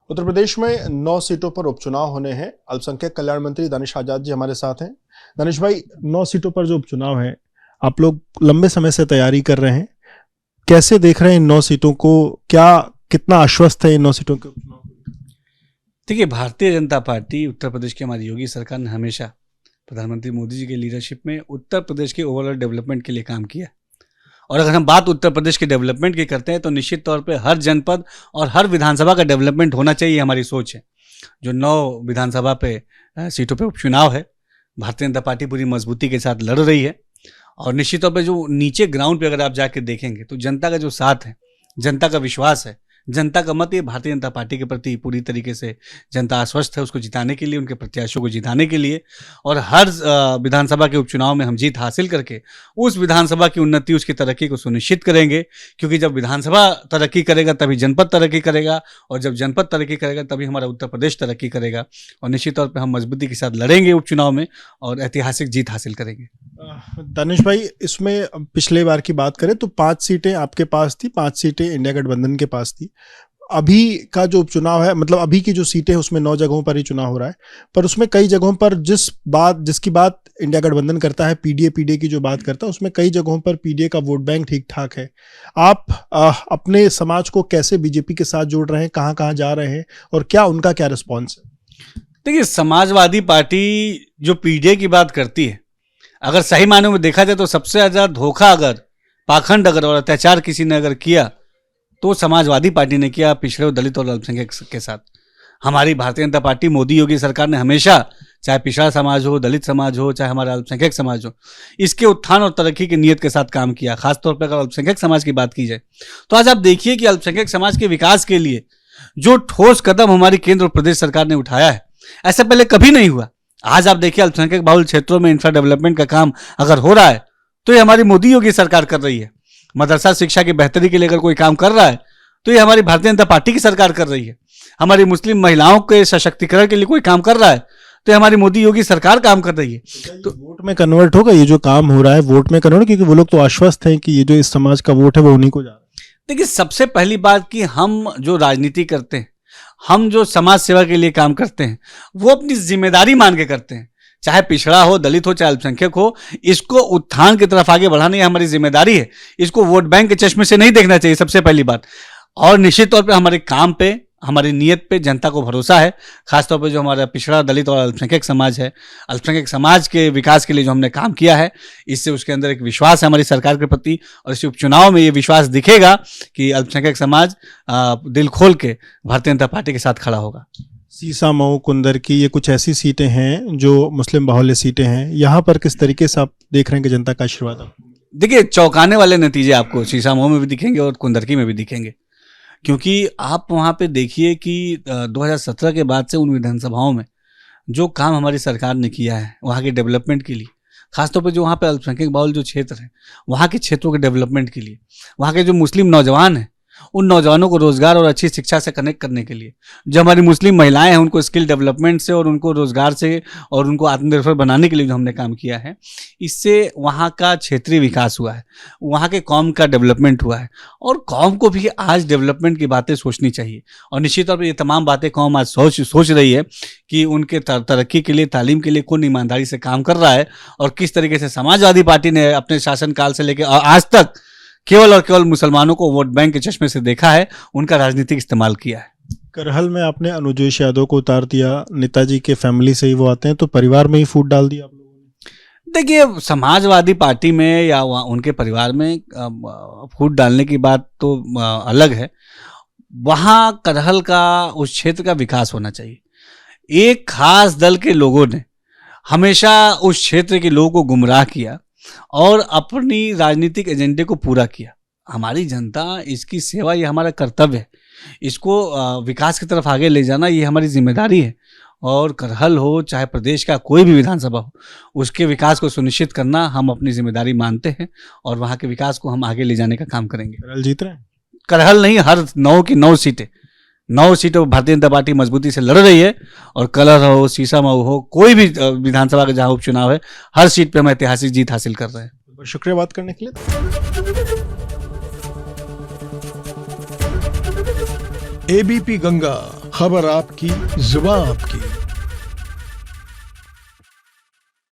उत्तर प्रदेश में 9 सीटों पर उपचुनाव होने हैं। अल्पसंख्यक कल्याण मंत्री दानिश आजाद जी हमारे साथ हैं। दानिश भाई, 9 सीटों पर जो उपचुनाव है, आप लोग लंबे समय से तैयारी कर रहे हैं, कैसे देख रहे हैं इन 9 सीटों को? क्या कितना आश्वस्त है इन 9 सीटों के उपचुनाव? देखिए, भारतीय जनता पार्टी उत्तर प्रदेश की हमारी योगी सरकार ने हमेशा प्रधानमंत्री मोदी जी की लीडरशिप में उत्तर प्रदेश के ओवरऑल डेवलपमेंट के लिए काम किया। और अगर हम बात उत्तर प्रदेश के डेवलपमेंट की करते हैं तो निश्चित तौर पे हर जनपद और हर विधानसभा का डेवलपमेंट होना चाहिए, हमारी सोच है। जो 9 विधानसभा पे सीटों पे उपचुनाव है, भारतीय जनता पार्टी पूरी मजबूती के साथ लड़ रही है। और निश्चित तौर पे जो नीचे ग्राउंड पे अगर आप जाके देखेंगे तो जनता का जो साथ है, जनता का विश्वास है, जनता का मत ये भारतीय जनता पार्टी के प्रति पूरी तरीके से जनता आश्वस्त है उसको जिताने के लिए, उनके प्रत्याशियों को जिताने के लिए। और हर विधानसभा के उपचुनाव में हम जीत हासिल करके उस विधानसभा की उन्नति, उसकी तरक्की को सुनिश्चित करेंगे। क्योंकि जब विधानसभा तरक्की करेगा तभी जनपद तरक्की करेगा, और जब जनपद तरक्की करेगा तभी हमारा उत्तर प्रदेश तरक्की करेगा। और निश्चित तौर पर हम मजबूती के साथ लड़ेंगे उपचुनाव में और ऐतिहासिक जीत हासिल करेंगे। दानिश भाई, इसमें पिछले बार की बात करें तो 5 सीटें आपके पास थी, 5 सीटें इंडिया गठबंधन के पास थी। अभी का जो उपचुनाव है, मतलब अभी की जो सीटें हैं उसमें 9 जगहों पर ही चुनाव हो रहा है, पर उसमें कई जगहों पर जिसकी बात इंडिया गठबंधन करता है, पीडीए की जो बात करता है, उसमें कई जगहों पर पीडीए का वोट बैंक ठीक ठाक है। आप अपने समाज को कैसे बीजेपी के साथ जोड़ रहे हैं, कहाँ कहाँ जा रहे हैं और क्या उनका क्या रिस्पॉन्स है? देखिए, समाजवादी पार्टी जो पीडीए की बात करती है, अगर सही मायनों में देखा जाए तो सबसे ज़्यादा धोखा अगर, पाखंड अगर और अत्याचार किसी ने अगर किया तो समाजवादी पार्टी ने किया पिछड़े और दलित और अल्पसंख्यक के साथ। हमारी भारतीय जनता पार्टी मोदी योगी सरकार ने हमेशा, चाहे पिछड़ा समाज हो, दलित समाज हो, चाहे हमारा अल्पसंख्यक समाज हो, इसके उत्थान और तरक्की की नीयत के साथ काम किया। खासतौर पर अगर अल्पसंख्यक समाज की बात की जाए तो आज आप देखिए कि अल्पसंख्यक समाज के विकास के लिए जो ठोस कदम हमारी केंद्र और प्रदेश सरकार ने उठाया है, ऐसा पहले कभी नहीं हुआ। आज आप देखिए, अल्पसंख्यक बहुल क्षेत्रों में इंफ्रा डेवलपमेंट का काम अगर हो रहा है तो ये हमारी मोदी योगी सरकार कर रही है। मदरसा शिक्षा की बेहतरी के लिए अगर कोई काम कर रहा है तो ये हमारी भारतीय जनता पार्टी की सरकार कर रही है। हमारी मुस्लिम महिलाओं के सशक्तिकरण के लिए कोई काम कर रहा है तो ये हमारी मोदी योगी सरकार काम कर रही है। तो वोट में कन्वर्ट होगा ये जो काम हो रहा है, वोट में कन्वर्ट, क्योंकि वो लोग तो आश्वस्त हैं कि ये जो इस समाज का वोट है वो उन्हीं को जा रहा है। देखिए, सबसे पहली बात कि हम जो राजनीति करते हैं, हम जो समाज सेवा के लिए काम करते हैं, वो अपनी जिम्मेदारी मान के करते हैं। चाहे पिछड़ा हो, दलित हो, चाहे अल्पसंख्यक हो, इसको उत्थान की तरफ आगे बढ़ाना ये हमारी जिम्मेदारी है। इसको वोट बैंक के चश्मे से नहीं देखना चाहिए, सबसे पहली बात। और निश्चित तौर पे हमारे काम पे, हमारी नीयत पे जनता को भरोसा है। खासतौर पे जो हमारा पिछड़ा, दलित और अल्पसंख्यक समाज है, अल्पसंख्यक समाज के विकास के लिए जो हमने काम किया है, इससे उसके अंदर एक विश्वास है हमारी सरकार के प्रति। और इस उपचुनाव में ये विश्वास दिखेगा कि अल्पसंख्यक समाज दिल खोल के भारतीय जनता पार्टी के साथ खड़ा होगा। सीसा, मऊ, कुंदर की ये कुछ ऐसी सीटें हैं जो मुस्लिम बाहुल्य सीटें हैं, यहाँ पर किस तरीके से आप देख रहे हैं कि जनता का आशीर्वाद है? देखिए, चौंकाने वाले नतीजे आपको सीसा, मऊ में भी दिखेंगे और कुंदरकी में भी दिखेंगे। क्योंकि आप वहाँ पे देखिए कि 2017 के बाद से उन विधानसभाओं में जो काम हमारी सरकार ने किया है वहाँ के डेवलपमेंट के लिए, खासतौर पे जो वहाँ पे अल्पसंख्यक बाहुल जो क्षेत्र है, वहाँ के क्षेत्रों के डेवलपमेंट के लिए, वहाँ के जो मुस्लिम नौजवान हैं उन नौजवानों को रोजगार और अच्छी शिक्षा से कनेक्ट करने के लिए, जो हमारी मुस्लिम महिलाएं हैं उनको स्किल डेवलपमेंट से और उनको रोजगार से और उनको आत्मनिर्भर बनाने के लिए जो हमने काम किया है, इससे वहाँ का क्षेत्रीय विकास हुआ है, वहाँ के कौम का डेवलपमेंट हुआ है। और कौम को भी आज डेवलपमेंट की बातें सोचनी चाहिए। और निश्चित तौर पर ये तमाम बातें कौम आज सोच रही है कि उनके तरक्की के लिए, तालीम के लिए कौन ईमानदारी से काम कर रहा है और किस तरीके से समाजवादी पार्टी ने अपने शासनकाल से लेकर आज तक केवल और केवल मुसलमानों को वोट बैंक के चश्मे से देखा है, उनका राजनीतिक इस्तेमाल किया है। करहल में आपने अनुजेश यादव को उतार दिया, नेताजी के फैमिली से ही वो आते हैं, तो परिवार में ही फूट डाल दिया आप लोगों ने? देखिए, समाजवादी पार्टी में या उनके परिवार में फूट डालने की बात तो अलग है। वहाँ करहल का, उस क्षेत्र का विकास होना चाहिए। एक खास दल के लोगों ने हमेशा उस क्षेत्र के लोगों को गुमराह किया और अपनी राजनीतिक एजेंडे को पूरा किया। हमारी जनता, इसकी सेवा ये हमारा कर्तव्य है। इसको विकास की तरफ आगे ले जाना ये हमारी जिम्मेदारी है। और करहल हो चाहे प्रदेश का कोई भी विधानसभा हो, उसके विकास को सुनिश्चित करना हम अपनी जिम्मेदारी मानते हैं और वहाँ के विकास को हम आगे ले जाने का काम करेंगे। करहल जीत रहे हैं? करहल नहीं, हर 9 की 9 सीटें, 9 सीटों पर भारतीय जनता पार्टी मजबूती से लड़ रही है। और कलर हो, सीसा मऊ हो, कोई भी विधानसभा का जहाँ उपचुनाव है, हर सीट पे हम ऐतिहासिक जीत हासिल कर रहे हैं। शुक्रिया बात करने के लिए। एबीपी गंगा, खबर आपकी, जुबान आपकी।